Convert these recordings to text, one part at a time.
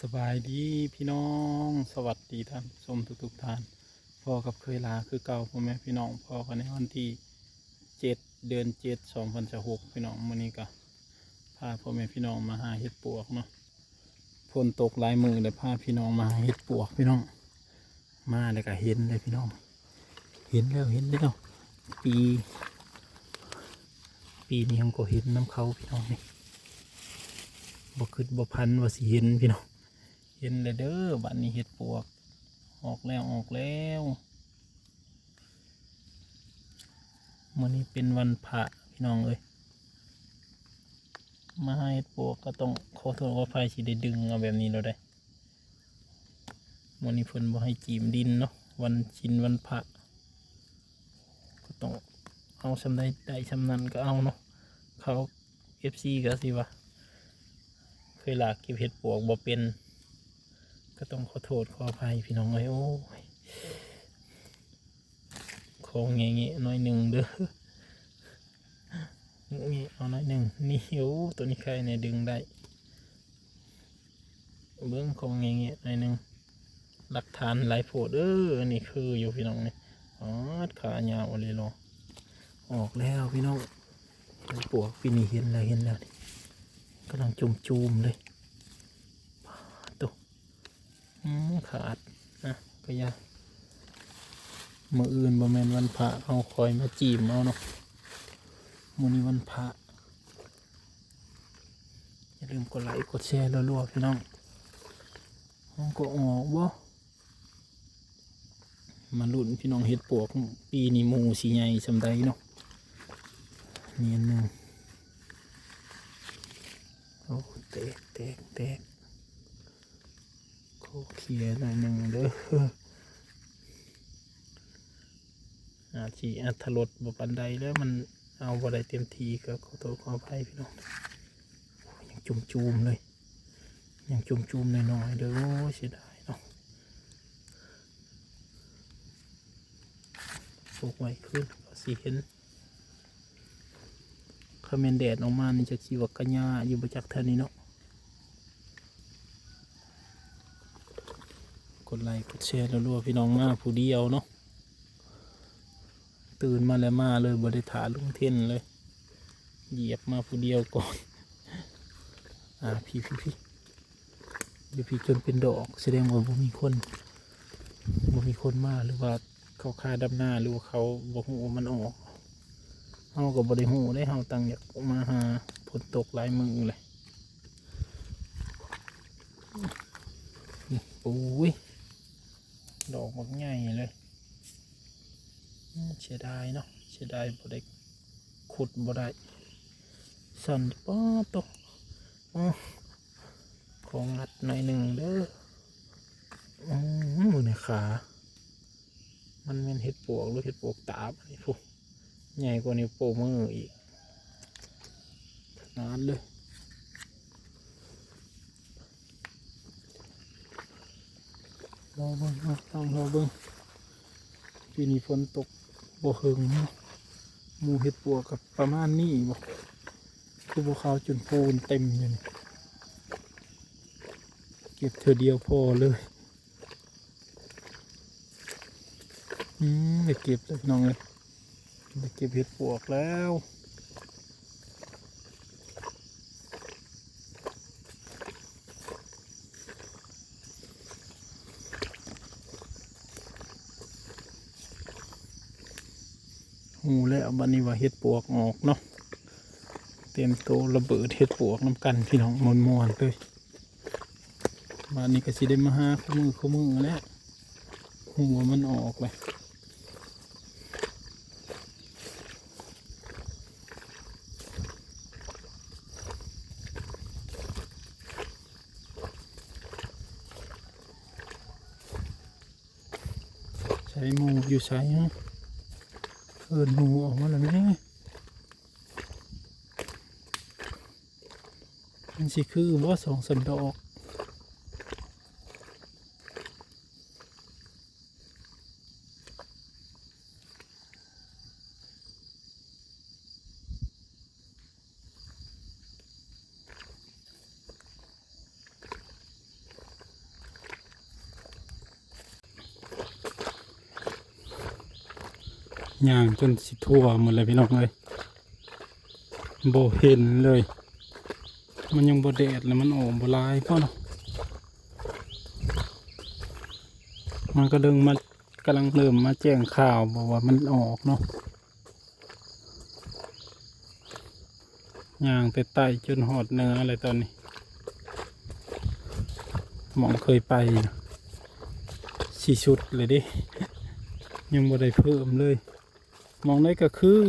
สบายดีพี่น้องสวัสดีท่านชมทุกท่านพ่อกับเคยลาคือเก่าพ่อแม่พี่น้องพ่อกันในวันที่7 เดือน 7 2016พี่น้องมื้อนี้ก็พาพ่อแม่พี่น้องมาหาเห็ดปวกเนาะฝนตกหลายมือเลยพาพี่น้องมาหาเห็ดปวกพี่น้องมาเลยก็เห็นเลยพี่น้องเห็นแล้วปีนี้ยังก็เห็นน้ำเขาพี่น้องนี่บ่คืดบ่พันว่าสิเห็นพี่น้องเห็นเลยเด้อบัดนี้เห็ดปวกออกแล้วมื้อนี้เป็นวันพระพี่น้องเอ้ยมาให้เห็ดปวกก็ต้องขอโทษขออภัยสิได้ดึงเอาแบบนี้เราได้มื้อนี้เพิ่นบ่ให้จีมดินเนาะวันชินวันพระก็ต้องเอาสำได้สำนั้นก็เอาเนาะเขา FC ก็สิว่าเคยลากเก็บเห็ดปวกบ่เป็นก็ต้องขอโทษขออภัยพี่น้องเอ้ยโอ้ยของเงี้ยหน่อยหนึ่งเด้อนี่เอาหน่อยหนึ่งนี่โอ้ตัวนี้ใครเนี่ยดึงได้เบื้องของเงี้ยหน่อยหนึ่งหลักฐานหลายโผดนี่คืออยู่พี่น้องนี่อ๋อขายาวเลยรอออกแล้วพี่น้องปวกปีนี้เห็นแล้วนี่กำลังจุ่มเลยตัวขาดนะก็ยาเมื่ออื่นบ่แม่นวันพระเอาคอยมาจีมเอาเนาะมื้อนี้วันพระอย่าลืมกดไลค์กดแชร์รัวๆพี่น้องห้องก็ออกบ่มาลุ้นพี่น้องเห็ดปวกปีนี้หมูสีใหญ่สำใดเนาะนี่อันหนึ่งโอ้แตกโคเคียหน่อยหนึ่งเด้ออาชีอัธรสบ่ปานใดแล้วมันเอาบ่ได้เต็มทีก็ขอโทษขออภัยพี่น้องยังจุ่มเลยยังจุ่มน้อยๆเด้อเสียดายเนาะปลูกไว้ขึ้นก็สิเห็นคอมเมนแดดออกมานี่จะชีวกัญญาอยู่ประจักษ์ท่านี้เนาะกดไลค์กดแชร์รัวๆพี่น้องมาผู้เดียวเนาะตื่นมาแล้วมาเลยบริถาลุงเทนเลยเหยียบมาผู้เดียวก่อนพี่จนเป็นดอกแสดงว่าบ่มีคนมาหรือว่าเขาฆ่าดำหน้าหรือว่าเขาบ่หูมันออกเฮาก็บ่ได้หูได้เฮาตั้งอยากมาหาฝนตกหลายมือเลยปุ้ยดอกมันใหญ่เลยเสียดายเนาะเสียดายบ่ได้ขุดบ่ได้สั่นป้อตกของงัดหน่อยหนึ่งเด้อมือในขามันเป็นเห็ดปวกหรือเห็ดปวกตาบนี่พวกใหญ่กว่านิ้วโป้งมืออีกนานเลยรอเบิ่งต้องรอเบิ่งปีนี้ฝนตกบ่เฮิงเนาะหมูเห็ดปวกกับประมาณนี้บ่คือพวกเขาจนปูนเต็มอยู่นี่เก็บเธอเดียวพอเลยไปเก็บเลยน้องเลยไปเก็บเห็ดปวกแล้วหูแล้วบันนี้ว่าเห็ดปวกออกเนาะเต็มโตระเบิดเห็ดปวกน้ำกันพี่น้องมวนเลยบันนี้ก็สิได้มาหาคู่มือแล้วหัวมันออกเลยใช้หมูอยู่ใช้ฮะหมูออกมาแล้วนี่มันสิคือว่า2-3 ดอก ย่างจนสิทั่วหมดเลยพี่น้องเลยโบเห็นเลย มันยังโบแดดแล้วมันออกโบลายพ่อเนาะมันก็กำลังเริ่มมาแจ้งข่าวบอกว่ามันออกเนาะย่างไปไต่จนหอดเนื้ออะไรตอนนี้หมองเคยไปสี่ชุดเลยดิยังบ่ได้เพิ่มเลยมองได้ก็คือ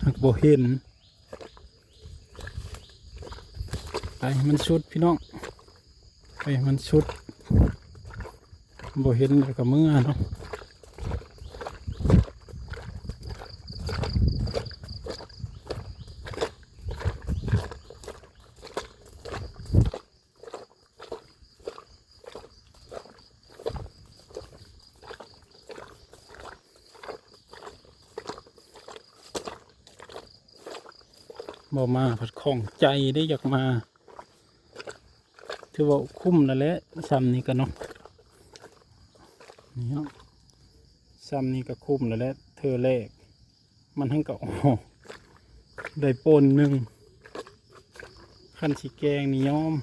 หักบ่เห็นไปมันชุดพี่น้องไปมันชุดบ่เห็นแล้วก็เมื่อเนาะบ่มาผัดของใจได้อยากมาถือว่าคุ้มแล้วแหละซ้ำนี่ก็เนาะนี่เนาะซ้ำนี่ก็คุ้มแล้วแหละเธอแรกมันทั้งก็ได้ปนหนึ่งขั้นสีแกงนี่ย้อม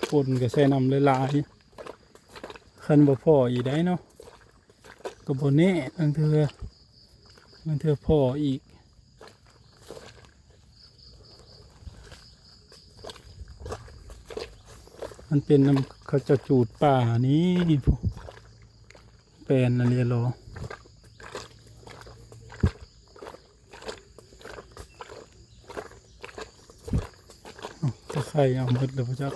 ปนก็ใส่น้ำเลยลายขั้นบ่พออีกได้เนาะก็บ่แน่บางเทื่อพออีกมันเป็นน้ำเขาจะจูดป่านี้พวกแปลนอะไรหรอจะใครเอาหมดเลยพระเจ้า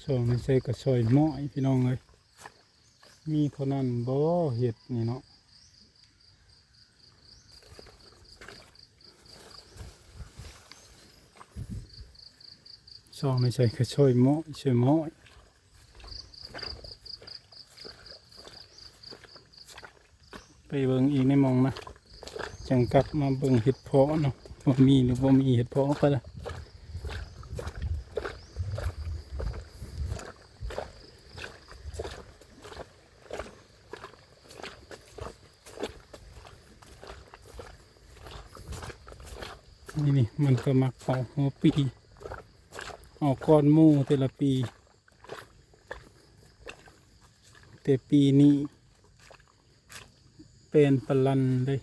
ช่วงนี้ใส่กระชอยหม้อยพี่น้องเลยมีเท่านั้นบ่เห็ดนี่เนาะช่องนี้ใส่กระชอยหม้อยช่วยหม้อยไปเบิ่งอีกในมองนะจังกลับมาเบิ่งเห็ดเพาะเนาะว่ามีหรือว่ามีเห็ดเพาะก็ได้นี่มันก็มักออกหัวปีออกก้อนหมูแต่ละปีแต่ปีนี้เป็นปลันเลย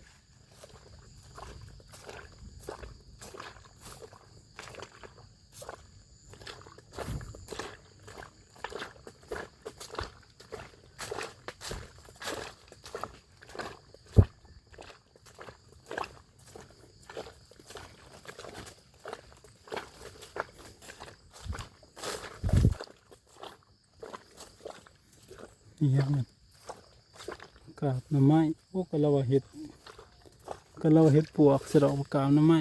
นี่ครับมันกาบหน่อไม้โอ้ก็เราว่าเห็ดปวกสะดอกกาบหน่อไม้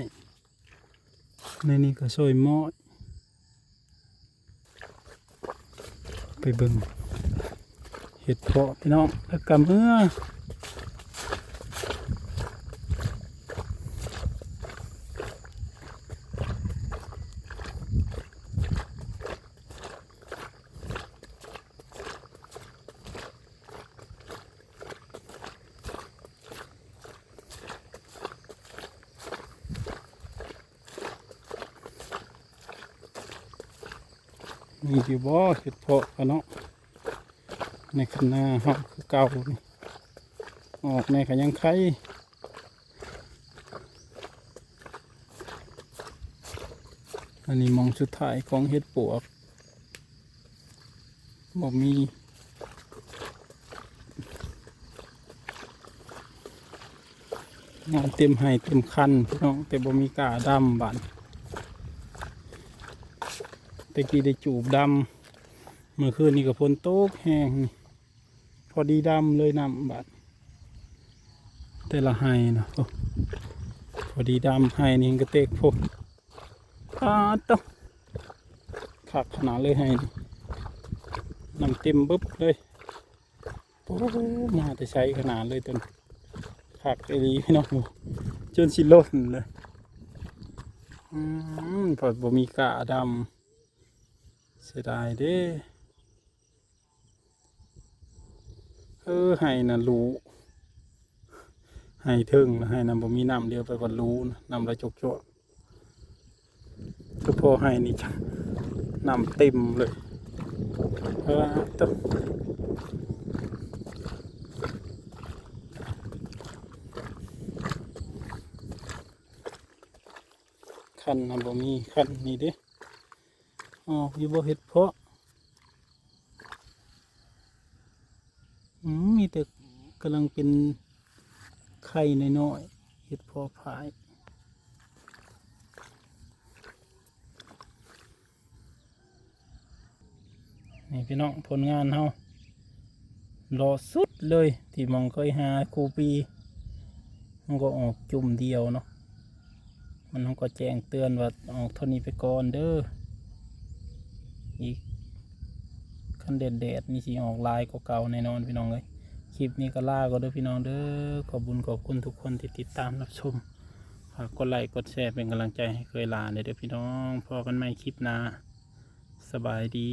ในนี้ก็ซอยหม้อไปเบิ่งเห็ดเพาะพี่น้องแล้วกำเมื่อมีอยู่บ่เห็ดเพาะกันเนาะในคณะเฮาคือเก่านี่ออกในขยังไข่อันนี้มองสุดท้ายของเห็ดปวกบ่มีงานเต็มให้เต็มคันพี่น้องแต่บ่มีกาดำบานตะกี้ได้จูบดำเมื่อคืนนี้กับฝนตกแห้งพอดีดำเลยน้ำบาดแต่ละไห้นะพอดีดำไห้นี่ก็เตกพวกต้องขักขนาดเลยไห้น้ำเต็มบึ๊บเลยโอ้มาแต่ใช้ขนาดเลยจนขักไอ้ลีพี่น้องจนชิลล้นเลย พอบ่มีกะดำเสียดายเด้ให้น่ะรู้ให้ถึงนะให้น่ะบ่มีน้ำเดียวไปบ่รู้นะน้ำละจกจ่อก็พอให้นี่จ้ะน้ำเต็มเลยต้องคันน่ะบ่มีคันนี่เด้ออกอยู่บ่เฮ็ดเพาะมีแต่กำลังเป็นไข่น้อยๆเฮ็ดเพาะพายนี่พี่น้องผลงานเฮารอสุดเลยที่มองเคยหาครูปีมันก็ออกจุ่มเดียวเนาะมันก็แจ้งเตือนว่าออกเท่านี้ไปก่อนเด้ออีกคันแดดนี่สิออกลายกว่าเก่าแน่นอนพี่น้องเลยคลิปนี้ก็ลาก็เด้อพี่น้องเด้อขอบคุณทุกคนที่ติดตามรับชมฝากกดไลค์กดแชร์เป็นกำลังใจให้เคยลาเด้อพี่น้องพอกันใหม่คลิปหน้าสบายดี